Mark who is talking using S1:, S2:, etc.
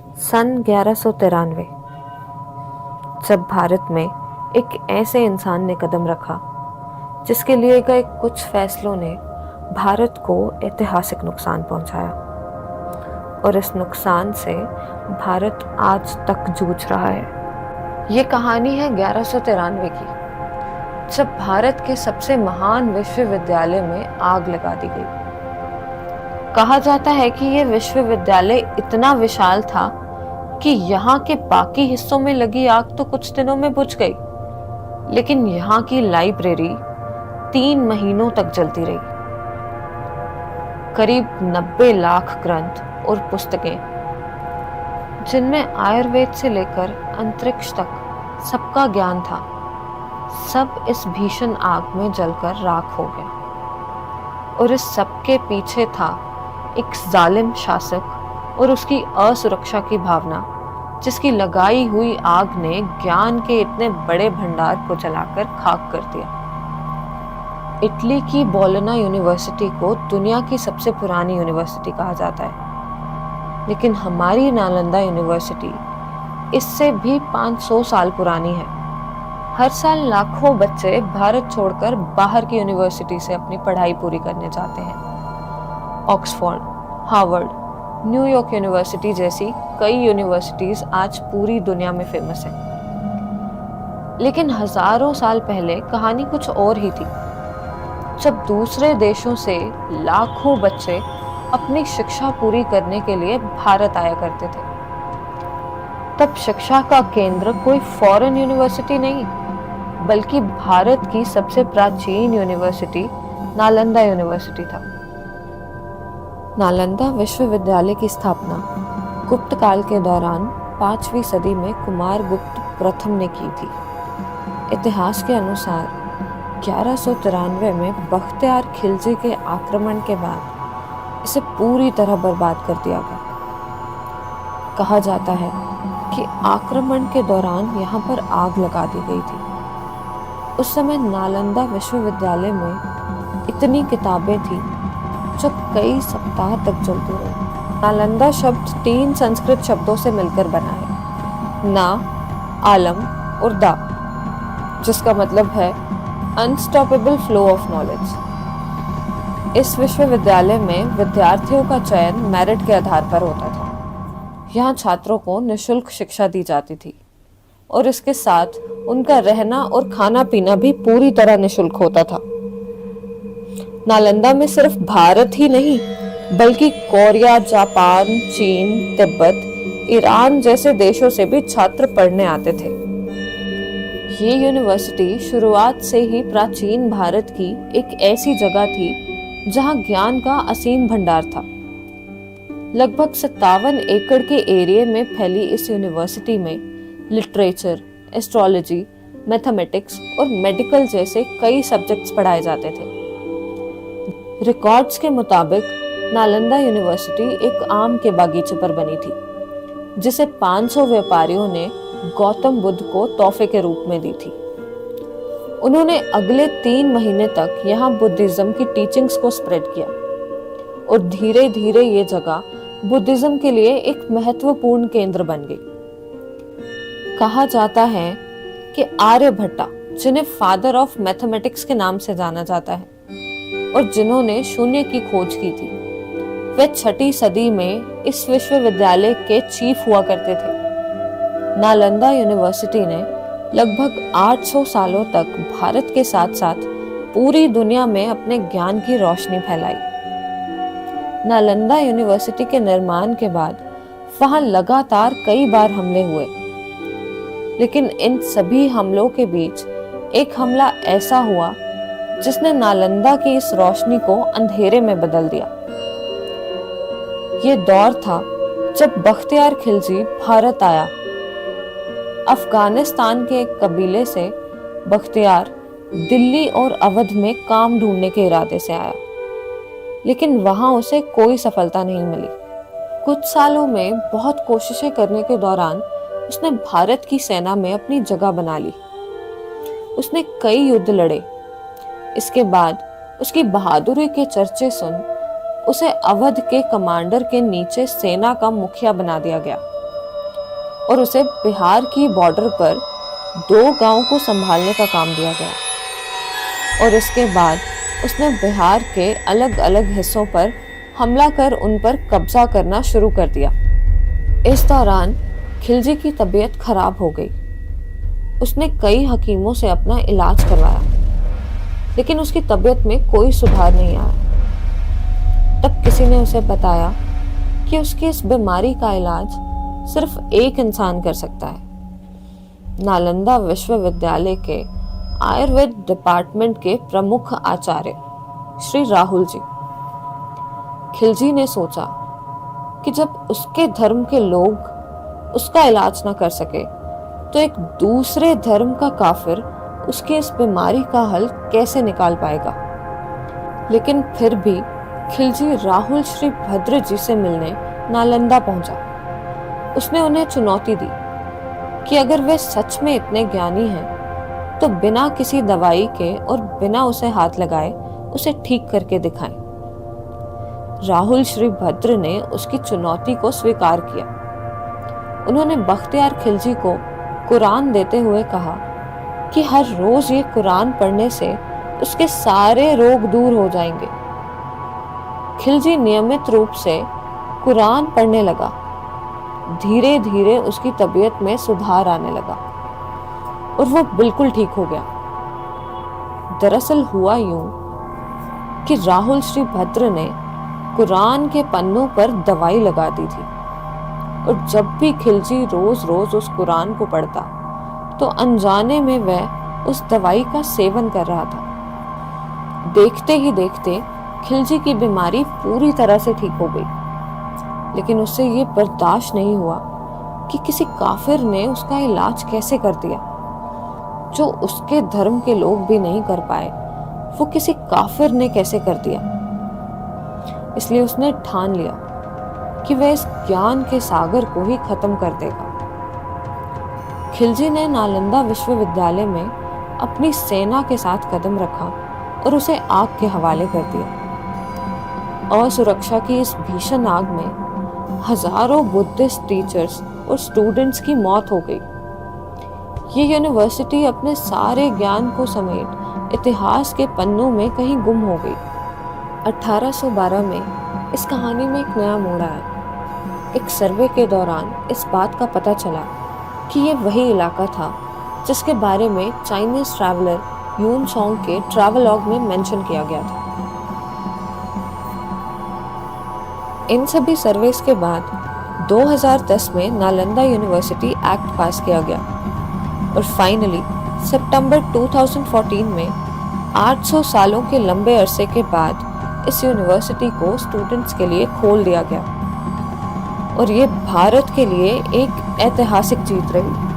S1: सन 1193 जब भारत में एक ऐसे इंसान ने कदम रखा जिसके लिए गए कुछ फैसलों ने भारत को ऐतिहासिक नुकसान पहुंचाया, और इस नुकसान से भारत आज तक जूझ रहा है। ये कहानी है 1193 की, जब भारत के सबसे महान विश्वविद्यालय में आग लगा दी गई। कहा जाता है कि यह विश्वविद्यालय इतना विशाल था कि यहाँ के बाकी हिस्सों में लगी आग तो कुछ दिनों में बुझ गई, लेकिन यहाँ की लाइब्रेरी 3 महीनों तक जलती रही। करीब 90 लाख ग्रंथ और पुस्तकें, जिनमें आयुर्वेद से लेकर अंतरिक्ष तक सबका ज्ञान था, सब इस भीषण आग में जलकर राख हो गया। और इस सब के पीछे था एक जालिम शासक और उसकी असुरक्षा की भावना, जिसकी लगाई हुई आग ने ज्ञान के इतने बड़े भंडार को जलाकर खाक कर दिया। इटली की बोलोना यूनिवर्सिटी को दुनिया की सबसे पुरानी यूनिवर्सिटी कहा जाता है, लेकिन हमारी नालंदा यूनिवर्सिटी इससे भी 500 साल पुरानी है। हर साल लाखों बच्चे भारत छोड़कर बाहर की यूनिवर्सिटी से अपनी पढ़ाई पूरी करने जाते हैं। ऑक्सफोर्ड, हार्वर्ड, न्यूयॉर्क यूनिवर्सिटी जैसी कई यूनिवर्सिटीज आज पूरी दुनिया में फेमस हैं। लेकिन हजारों साल पहले कहानी कुछ और ही थी। जब दूसरे देशों से लाखों बच्चे अपनी शिक्षा पूरी करने के लिए भारत आया करते थे, तब शिक्षा का केंद्र कोई फॉरेन यूनिवर्सिटी नहीं, बल्कि भारत की सबसे प्राचीन यूनिवर्सिटी नालंदा यूनिवर्सिटी था। नालंदा विश्वविद्यालय की स्थापना गुप्त काल के दौरान 5वीं सदी में कुमार गुप्त प्रथम ने की थी। इतिहास के अनुसार 1193 में बख्तियार खिलजी के आक्रमण के बाद इसे पूरी तरह बर्बाद कर दिया गया। कहा जाता है कि आक्रमण के दौरान यहाँ पर आग लगा दी गई थी। उस समय नालंदा विश्वविद्यालय में इतनी किताबें थी जो कई सप्ताह तक चलती रही। नालंदा शब्द 3 संस्कृत शब्दों से मिलकर बना है, ना, आलम और दा, जिसका मतलब है अनस्टॉपेबल फ्लो ऑफ नॉलेज। इस विश्वविद्यालय में विद्यार्थियों का चयन मेरिट के आधार पर होता था। यहाँ छात्रों को निःशुल्क शिक्षा दी जाती थी और इसके साथ उनका रहना और खाना पीना भी पूरी तरह निःशुल्क होता था। नालंदा में सिर्फ भारत ही नहीं, बल्कि कोरिया, जापान, चीन, तिब्बत, ईरान जैसे देशों से भी छात्र पढ़ने आते थे। ये यूनिवर्सिटी शुरुआत से ही प्राचीन भारत की एक ऐसी जगह थी जहां ज्ञान का असीम भंडार था। लगभग 57 एकड़ के एरिया में फैली इस यूनिवर्सिटी में लिटरेचर, एस्ट्रोलॉजी, मैथमेटिक्स और मेडिकल जैसे कई सब्जेक्ट्स पढ़ाए जाते थे। रिकॉर्ड्स के मुताबिक नालंदा यूनिवर्सिटी एक आम के बागीचे पर बनी थी, जिसे 500 व्यापारियों ने गौतम बुद्ध को तोहफे के रूप में दी थी। उन्होंने अगले 3 महीने तक यहाँ बुद्धिज्म की टीचिंग्स को स्प्रेड किया और धीरे धीरे ये जगह बुद्धिज्म के लिए एक महत्वपूर्ण केंद्र बन गई। कहा जाता है कि आर्यभट्टा, जिन्हें फादर ऑफ मैथमेटिक्स के नाम से जाना जाता है और जिन्होंने शून्य की खोज की थी, वे 6ठी सदी में इस विश्वविद्यालय के चीफ हुआ करते थे। नालंदा यूनिवर्सिटी ने लगभग 800 सालों तक भारत के साथ साथ पूरी दुनिया में अपने ज्ञान की रोशनी फैलाई। नालंदा यूनिवर्सिटी के निर्माण के बाद वहां लगातार कई बार हमले हुए, लेकिन इन सभी हमलों के बीच एक हमला ऐसा हुआ जिसने नालंदा की इस रोशनी को अंधेरे में बदल दिया। ये दौर था जब बख्तियार खिलजी भारत आया। अफगानिस्तान के एक कबीले से बख्तियार दिल्ली और अवध में काम ढूंढने के इरादे से आया, लेकिन वहां उसे कोई सफलता नहीं मिली। कुछ सालों में बहुत कोशिशें करने के दौरान उसने भारत की सेना में अपनी जगह बना ली। उसने कई युद्ध लड़े। इसके बाद उसकी बहादुरी के चर्चे सुन उसे अवध के कमांडर के नीचे सेना का मुखिया बना दिया गया। और उसे बिहार की बॉर्डर पर 2 गांव को संभालने का काम दिया गया। और इसके बाद उसने बिहार के अलग अलग हिस्सों पर हमला कर उन पर कब्जा करना शुरू कर दिया। इस दौरान खिलजी की तबीयत खराब हो गई। उसने कई हकीमों से अपना इलाज करवाया, लेकिन उसकी तबीयत में कोई सुधार नहीं आया। तब किसी ने उसे बताया कि उसकी इस बीमारी का इलाज सिर्फ एक इंसान कर सकता है, नालंदा विश्वविद्यालय के आयुर्वेद डिपार्टमेंट के प्रमुख आचार्य श्री राहुल जी। खिलजी ने सोचा कि जब उसके धर्म के लोग उसका इलाज न कर सके तो एक दूसरे धर्म का काफिर उसकी इस बीमारी का हल कैसे निकाल पाएगा। लेकिन फिर भी खिलजी राहुल श्री भद्र जी से मिलने नालंदा पहुंचा। उसने उन्हें चुनौती दी कि अगर वे सच में इतने ज्ञानी हैं तो बिना किसी दवाई के और बिना उसे हाथ लगाए उसे ठीक करके दिखाएं। राहुल श्री भद्र ने उसकी चुनौती को स्वीकार किया। उन्होंने बख्तियार खिलजी को कुरान देते हुए कहा कि हर रोज ये कुरान पढ़ने से उसके सारे रोग दूर हो जाएंगे। खिलजी नियमित रूप से कुरान पढ़ने लगा। धीरे धीरे उसकी तबीयत में सुधार आने लगा और वो बिल्कुल ठीक हो गया। दरअसल हुआ यूं कि राहुल श्री भद्र ने कुरान के पन्नों पर दवाई लगा दी थी, और जब भी खिलजी रोज रोज उस कुरान को पढ़ता तो अनजाने में वह उस दवाई का सेवन कर रहा था। देखते ही देखते खिलजी की बीमारी पूरी तरह से ठीक हो गई। लेकिन उससे ये बर्दाश्त नहीं हुआ कि किसी काफिर ने उसका इलाज कैसे कर दिया। जो उसके धर्म के लोग भी नहीं कर पाए, वो किसी काफिर ने कैसे कर दिया। इसलिए उसने ठान लिया कि वह इस ज्ञान के सागर को ही खत्म कर देगा। खिलजी ने नालंदा विश्वविद्यालय में अपनी सेना के साथ कदम रखा और उसे आग के हवाले कर दिया। असुरक्षा की इस भीषण आग में हजारों बुद्धिस्ट टीचर्स और स्टूडेंट्स की मौत हो गई। ये यूनिवर्सिटी अपने सारे ज्ञान को समेट इतिहास के पन्नों में कहीं गुम हो गई। 1812 में इस कहानी में एक नया मोड़ आया। एक सर्वे के दौरान इस बात का पता चला कि ये वही इलाका था जिसके बारे में चाइनीज ट्रैवलर यून सॉन्ग के ट्रैवलॉग में मेंशन किया गया था। इन सभी सर्वेस के बाद 2010 में नालंदा यूनिवर्सिटी एक्ट पास किया गया और फाइनली सितंबर 2014 में 800 सालों के लंबे अरसे के बाद इस यूनिवर्सिटी को स्टूडेंट्स के लिए खोल दिया गया। और ये भारत के लिए एक ऐतिहासिक जीत रही।